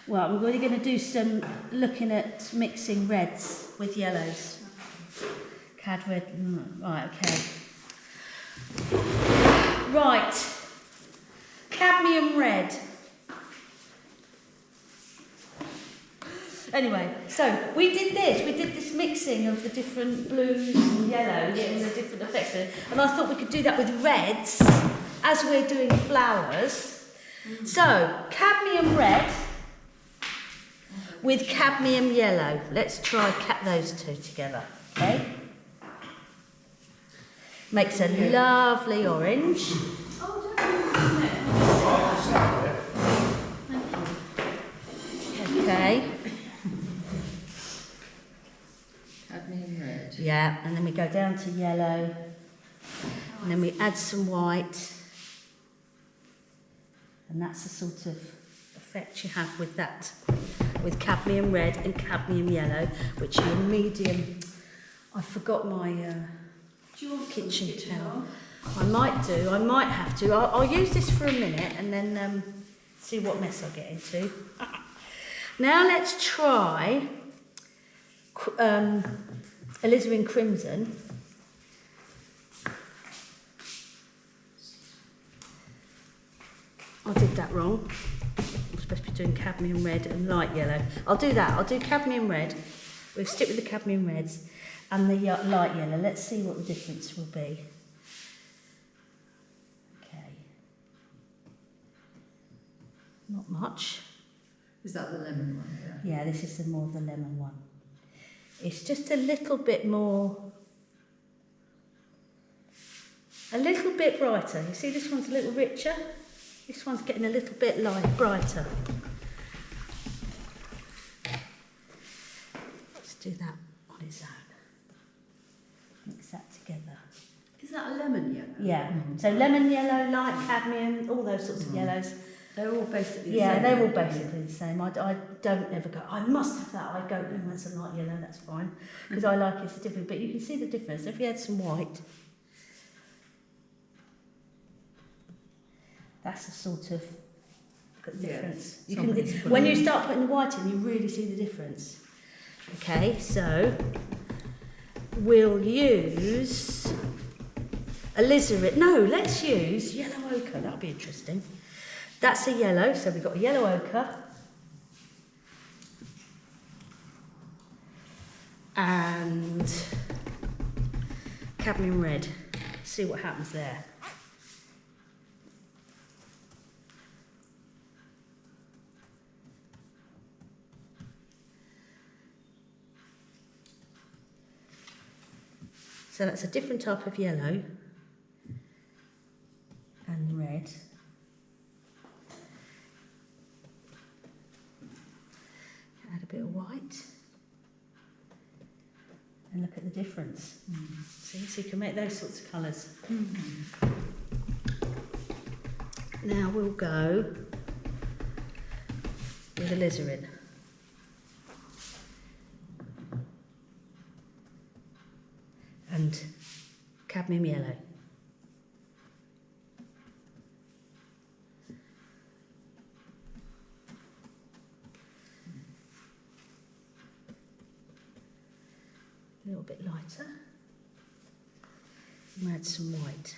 Well, we're really going to do some looking at mixing reds with yellows. Cad red, right, okay. Right, cadmium red. Anyway, so we did this mixing of the different blues and yellows and the different effects of it, and I thought we could do that with reds as we're doing flowers. So, cadmium red with cadmium yellow. Let's try those two together, okay? Makes a lovely orange. Okay. Cadmium red. Yeah, and then we go down to yellow, and then we add some white, and that's the sort of effect you have with that, with cadmium red and cadmium yellow, which are medium. I forgot my kitchen towel. I might have to. I'll use this for a minute and then see what mess I get into. Now let's try alizarin crimson. I did that wrong. I'm supposed to be doing cadmium red and light yellow. I'll do that. I'll do cadmium red. We'll stick with the cadmium reds and the light yellow. Let's see what the difference will be. Okay. Not much. Is that the lemon one? Yeah, this is the more of the lemon one. It's just a little bit more, a little bit brighter. You see this one's a little richer? This one's getting a little bit brighter. Let's do that on its own. Mix that together. Is that a lemon yellow? Yeah, so lemon yellow, light cadmium, all those sorts of yellows. They're all basically the Yeah, same. they're all basically the same. I don't ever go, I must have that. I go, that's a light yellow, that's fine. Because I like it's different. But you can see the difference. If you had some white, that's a sort of difference. Yeah, You can, when you start putting the white in, you really see the difference. Okay, so we'll use alizarin. No, let's use yellow ochre. That'll be interesting. That's a yellow, so we've got a yellow ochre. And cadmium red. See what happens there. So that's a different type of yellow and red. Add a bit of white. And look at the difference. See, so you can make those sorts of colours. Now we'll go with alizarin. And cadmium yellow. A little bit lighter. And add some white.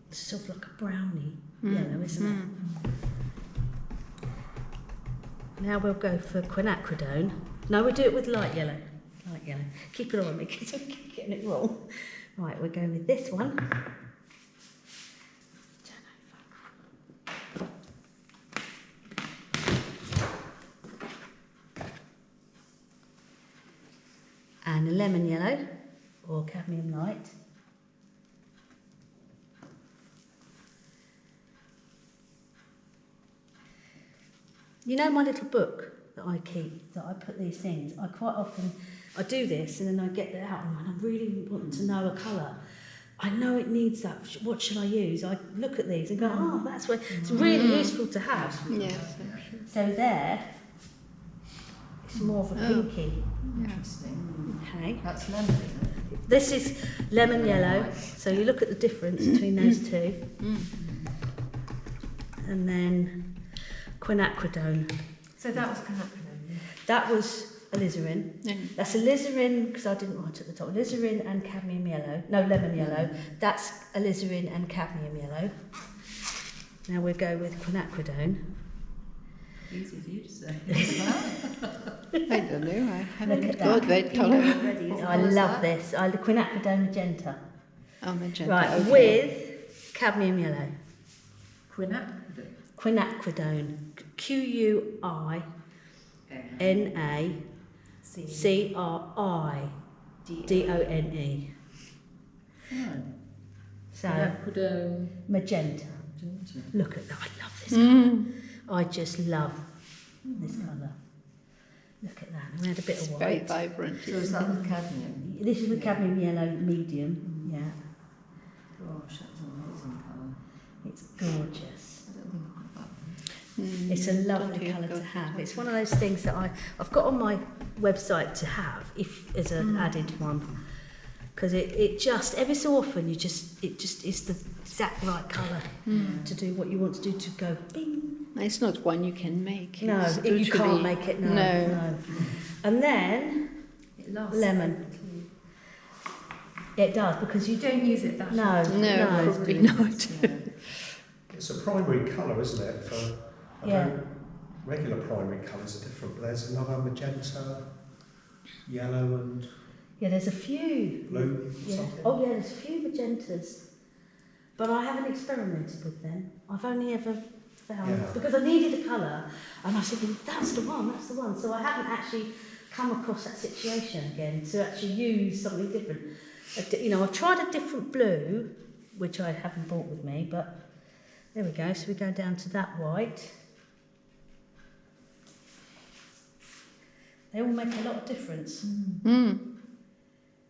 It's sort of like a brownie yellow, isn't it? Now we'll go for quinacridone. No, we'll do it with light yellow. Light yellow. Keep it on me because I keep getting it wrong. Right, we're going with this one. And a lemon yellow or cadmium light. You know my little book that I keep, that I put these things, I quite often, I do this and then I get it out and when I really want to know a colour, I know it needs that, what should I use? I look at these and go, oh, that's where, it's really useful to have. Yes. So there, it's more of a pinky. Interesting. Okay. That's lemon, isn't it? This is lemon yellow, so you look at the difference between those two. And then quinacridone. So that was quinacridone. That was alizarin. That's alizarin, because I didn't write at the top, alizarin and cadmium yellow. No, lemon yellow. That's alizarin and cadmium yellow. Now we'll go with quinacridone. Easy for you to say. I don't know, I Look haven't at got that colour. I love this. I quinacridone magenta. Oh, magenta. Right, okay. with cadmium yellow. Quinacridone. Quinacridone. Quinacridone. Right. So, Quinacridone. magenta. Magenta. Look at that. I love this colour. Mm. I just love this colour. Look at that. And we had a bit It's of very white. vibrant. So is that with cadmium? This is the cadmium yellow medium. Yeah, Gosh, that's an amazing colour. it's gorgeous. I don't think I've got that one. It's a lovely Don't you colour go to for have. it? It's one of those things that I've got on my website to have if as an added one, because it just every so often it just is the exact right colour to do what you want to do, to go bing. It's not one you can make. No, It's you literally- can't make it. No. And then It lasts. lemon. It does, because you You don't use it that No. often. No, No. probably not. Yeah. It's a primary colour, isn't it? Yeah. Regular primary colours are different, but there's another magenta, yellow and yeah. There's a few. blue or Yeah. something. Oh yeah, there's a few magentas, but I haven't experimented with them. I've only ever found Yeah. because I needed a colour, and I was thinking that's the one. So I haven't actually come across that situation again to actually use something different. I've tried a different blue, which I haven't brought with me, but there we go. So we go down to that white. They all make a lot of difference. Mm.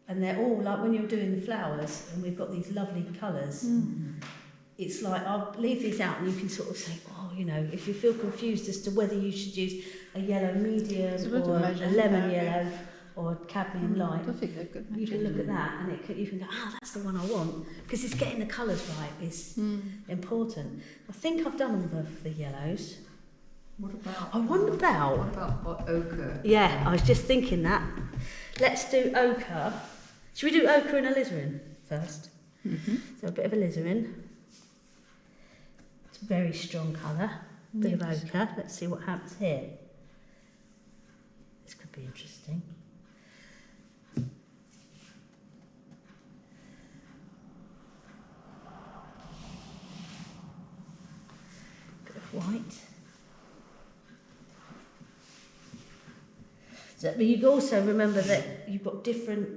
And they're all like when you're doing the flowers and we've got these lovely colours, it's like I'll leave these out and you can sort of say, if you feel confused as to whether you should use a yellow medium It's a bit of or a magenta, lemon yeah. yellow or a cadmium light, I think they're good. you can look at that and you can go, that's the one I want, because it's getting the colours right is important. I think I've done all the yellows. What about? I wonder about... What about ochre? Yeah, I was just thinking that. Let's do ochre. Should we do ochre and alizarin first? So a bit of alizarin. It's a very strong colour. Bit of ochre. Let's see what happens here. This could be interesting. Bit of white. So, but you also remember that you've got different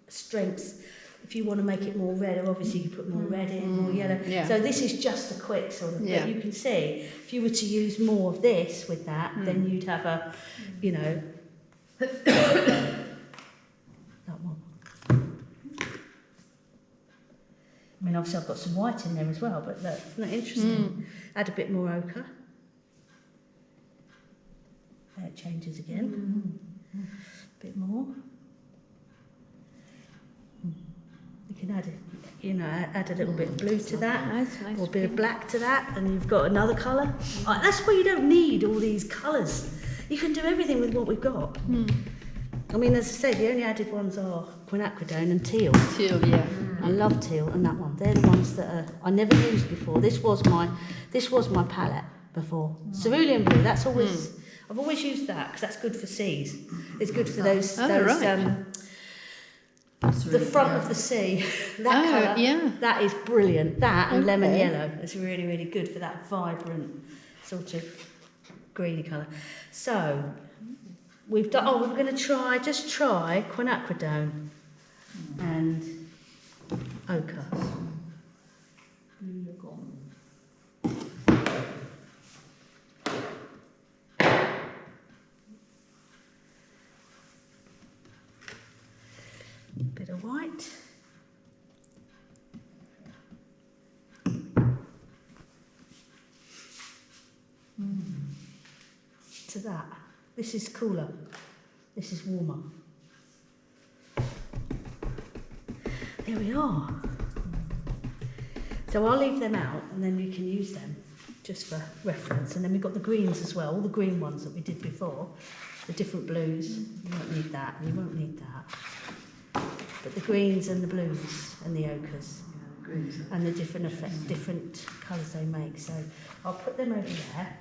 strengths. If you want to make it more red, obviously you put more red in, more yellow. Yeah. So this is just a quick sort of, Yeah. but you can see, if you were to use more of this with that, then you'd have a, that one. I mean, obviously I've got some white in there as well, but isn't that interesting? Add a bit more ochre. There it changes again. A bit more. You can add add a little bit of blue to that, Nice. or a bit of black to that, and you've got another colour. That's why you don't need all these colours. You can do everything with what we've got. I mean, as I say, the only added ones are quinacridone and teal. Teal, yeah. I love teal and that one. They're the ones that I never used before. This was my palette before. Cerulean blue. That's always I've always used that because that's good for seas. It's good for those right. the front of the sea. That colour. Yeah. That is brilliant. That and lemon Okay. yellow is really, really good for that vibrant sort of greeny colour. So we've done. Oh, we're going to try quinacridone and ochre. Blue gone. Bit of white. To that. This is cooler. This is warmer. Here we are. So I'll leave them out and then you can use them just for reference. And then we've got the greens as well, all the green ones that we did before, the different blues. You won't need that, and you won't need that. But the greens and the blues and the ochres Yeah, the greens. and the different colours they make. So I'll put them over there.